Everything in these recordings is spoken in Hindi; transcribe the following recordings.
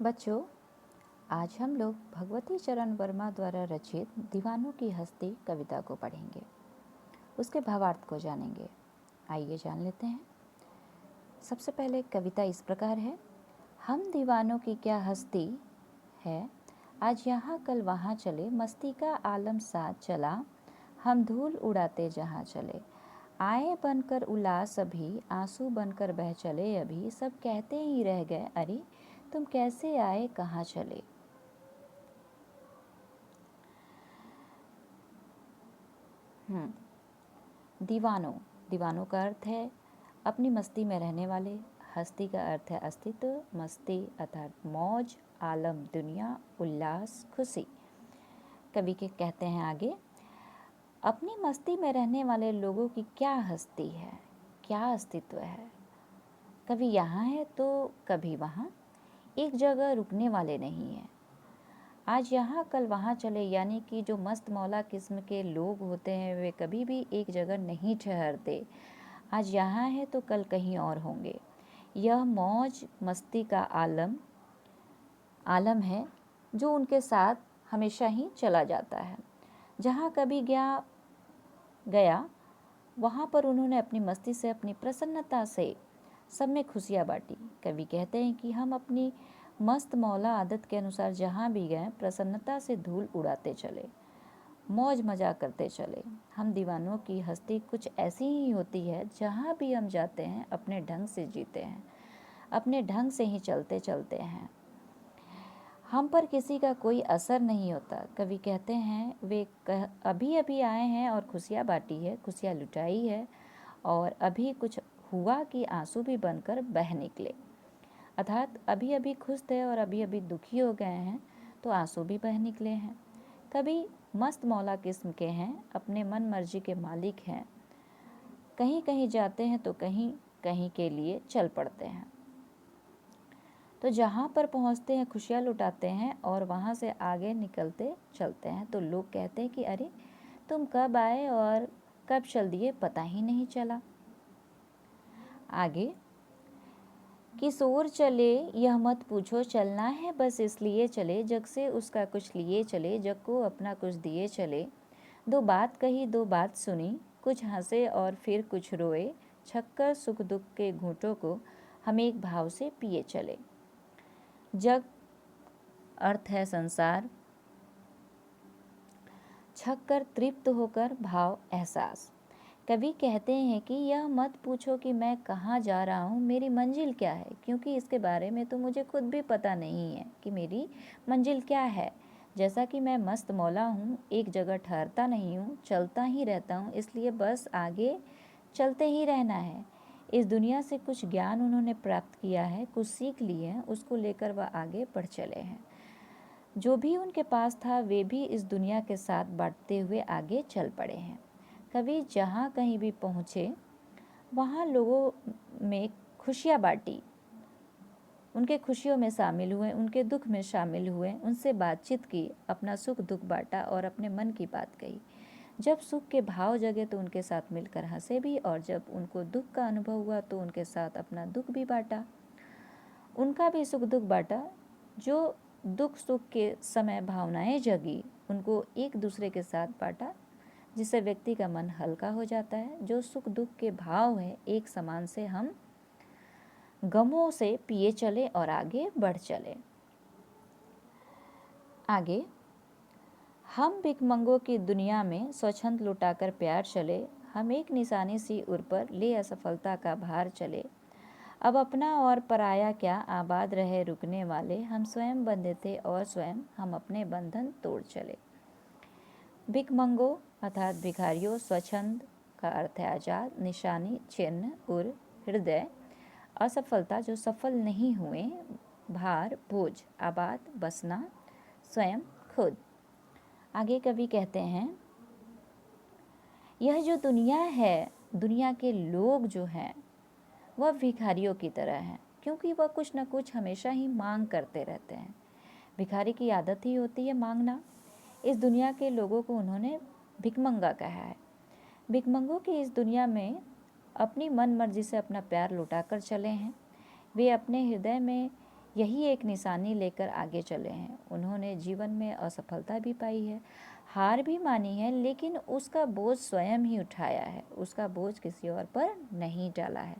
बच्चों, आज हम लोग भगवती चरण वर्मा द्वारा रचित दीवानों की हस्ती कविता को पढ़ेंगे। उसके भावार्थ को जानेंगे। आइए जान लेते हैं। सबसे पहले कविता इस प्रकार है। हम दीवानों की क्या हस्ती है, आज यहाँ कल वहाँ चले, मस्ती का आलम साथ चला, हम धूल उड़ाते जहाँ चले। आए बनकर उल्लास अभी, आंसू बनकर बह चले अभी, सब कहते ही रह गए अरे तुम कैसे आए कहाँ चले। दीवानों, दीवानों का अर्थ है अपनी मस्ती में रहने वाले। हस्ती का अर्थ है अस्तित्व। मस्ती अर्थात मौज, आलम दुनिया, उल्लास खुशी। कवि के कहते हैं आगे, अपनी मस्ती में रहने वाले लोगों की क्या हस्ती है, क्या अस्तित्व है। कभी यहाँ है तो कभी वहाँ, एक जगह रुकने वाले नहीं हैं। आज यहाँ कल वहाँ चले, यानी कि जो मस्त मौला किस्म के लोग होते हैं वे कभी भी एक जगह नहीं ठहरते। आज यहाँ है तो कल कहीं और होंगे। यह मौज मस्ती का आलम है जो उनके साथ हमेशा ही चला जाता है। जहाँ कभी गया वहाँ पर उन्होंने अपनी मस्ती से, अपनी प्रसन्नता से सब में खुशियाँ बांटी। कवि कहते हैं कि हम अपनी मस्त मौला आदत के अनुसार जहाँ भी गए प्रसन्नता से धूल उड़ाते चले, मौज मजा करते चले। हम दीवानों की हस्ती कुछ ऐसी ही होती है, जहाँ भी हम जाते हैं अपने ढंग से जीते हैं, अपने ढंग से ही चलते चलते हैं। हम पर किसी का कोई असर नहीं होता। कवि कहते हैं वे अभी अभी आए हैं और खुशियाँ बांटी है, खुशियाँ लुटाई है, और अभी कुछ हुआ कि आंसू भी बनकर बह निकले। अर्थात अभी अभी खुश थे और अभी अभी दुखी हो गए हैं तो आंसू भी बह निकले हैं। कभी मस्त मौला किस्म के हैं, अपने मन मर्जी के मालिक हैं। कहीं कहीं जाते हैं तो कहीं कहीं के लिए चल पड़ते हैं। तो जहाँ पर पहुँचते हैं खुशियाँ लुटाते हैं और वहाँ से आगे निकलते चलते हैं। तो लोग कहते हैं कि अरे तुम कब आए और कब चल दिए, पता ही नहीं चला। आगे, किशोर चले यह मत पूछो, चलना है बस इसलिए चले, जग से उसका कुछ लिए चले, जग को अपना कुछ दिए चले। दो बात कही दो बात सुनी, कुछ हंसे और फिर कुछ रोए, छक्कर सुख दुख के घूंटों को हम एक भाव से पिए चले। जग अर्थ है संसार, छक कर तृप्त होकर भाव एहसास। कवि कहते हैं कि यह मत पूछो कि मैं कहाँ जा रहा हूँ, मेरी मंजिल क्या है, क्योंकि इसके बारे में तो मुझे खुद भी पता नहीं है कि मेरी मंजिल क्या है। जैसा कि मैं मस्त मौला हूँ, एक जगह ठहरता नहीं हूँ, चलता ही रहता हूँ, इसलिए बस आगे चलते ही रहना है। इस दुनिया से कुछ ज्ञान उन्होंने प्राप्त किया है, कुछ सीख लिए हैं, उसको लेकर वह आगे बढ़ चले हैं। जो भी उनके पास था वे भी इस दुनिया के साथ बांटते हुए आगे चल पड़े हैं। कवि जहाँ कहीं भी पहुँचे वहाँ लोगों में खुशियाँ बांटी, उनके खुशियों में शामिल हुए, उनके दुख में शामिल हुए, उनसे बातचीत की, अपना सुख दुख बांटा और अपने मन की बात कही। जब सुख के भाव जगे तो उनके साथ मिलकर हंसे भी, और जब उनको दुख का अनुभव हुआ तो उनके साथ अपना दुख भी बांटा, उनका भी सुख दुख बांटा। जो दुख सुख के समय भावनाएं जगी उनको एक दूसरे के साथ बांटा, जिससे व्यक्ति का मन हल्का हो जाता है। जो सुख दुख के भाव है एक समान से हम गमों से पिए चले और आगे बढ़ चले। आगे, हम भिखमंगों की दुनिया में स्वच्छंद लुटाकर प्यार चले, हम एक निशानी सी उर पर ले असफलता का भार चले। अब अपना और पराया क्या, आबाद रहे रुकने वाले, हम स्वयं बंधे थे और स्वयं हम अपने बंधन तोड़ चले। भिखमंगों अर्थात भिखारियों, स्वच्छंद का अर्थ है आजाद, निशानी चिन्ह, उर हृदय, असफलता जो सफल नहीं हुए, भार बोझ, आबाद बसना, स्वयं खुद। आगे कवि कहते हैं, यह जो दुनिया है, दुनिया के लोग जो हैं वह भिखारियों की तरह हैं, क्योंकि वह कुछ न कुछ हमेशा ही मांग करते रहते हैं। भिखारी की आदत ही होती है मांगना। इस दुनिया के लोगों को उन्होंने भिखमंगा कहा है। भिखमंगों की इस दुनिया में अपनी मन मर्जी से अपना प्यार लुटा कर चले हैं। वे अपने हृदय में यही एक निशानी लेकर आगे चले हैं। उन्होंने जीवन में असफलता भी पाई है, हार भी मानी है, लेकिन उसका बोझ स्वयं ही उठाया है, उसका बोझ किसी और पर नहीं डाला है,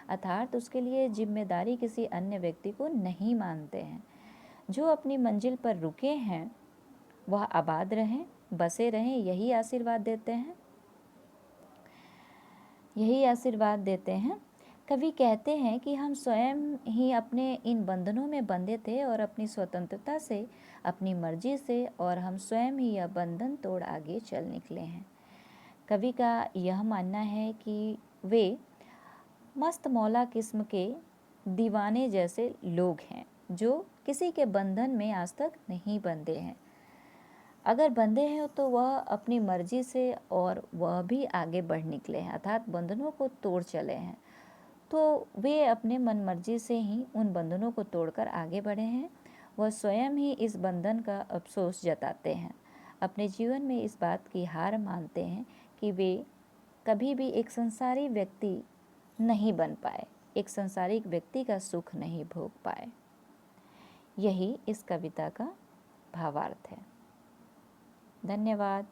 अर्थात उसके लिए जिम्मेदारी किसी अन्य व्यक्ति को नहीं मानते हैं। जो अपनी मंजिल पर रुके हैं वह आबाद रहें, बसे रहें, यही आशीर्वाद देते हैं, यही आशीर्वाद देते हैं। कवि कहते हैं कि हम स्वयं ही अपने इन बंधनों में बंधे थे और अपनी स्वतंत्रता से, अपनी मर्जी से, और हम स्वयं ही यह बंधन तोड़ आगे चल निकले हैं। कवि का यह मानना है कि वे मस्त मौला किस्म के दीवाने जैसे लोग हैं जो किसी के बंधन में आज तक नहीं बंधे हैं। अगर बंधे हैं तो वह अपनी मर्जी से और वह भी आगे बढ़ निकले हैं, अर्थात बंधनों को तोड़ चले हैं, तो वे अपने मन मर्जी से ही उन बंधनों को तोड़कर आगे बढ़े हैं। वह स्वयं ही इस बंधन का अफसोस जताते हैं, अपने जीवन में इस बात की हार मानते हैं कि वे कभी भी एक संसारी व्यक्ति नहीं बन पाए, एक संसारिक व्यक्ति का सुख नहीं भोग पाए। यही इस कविता का भावार्थ है। धन्यवाद।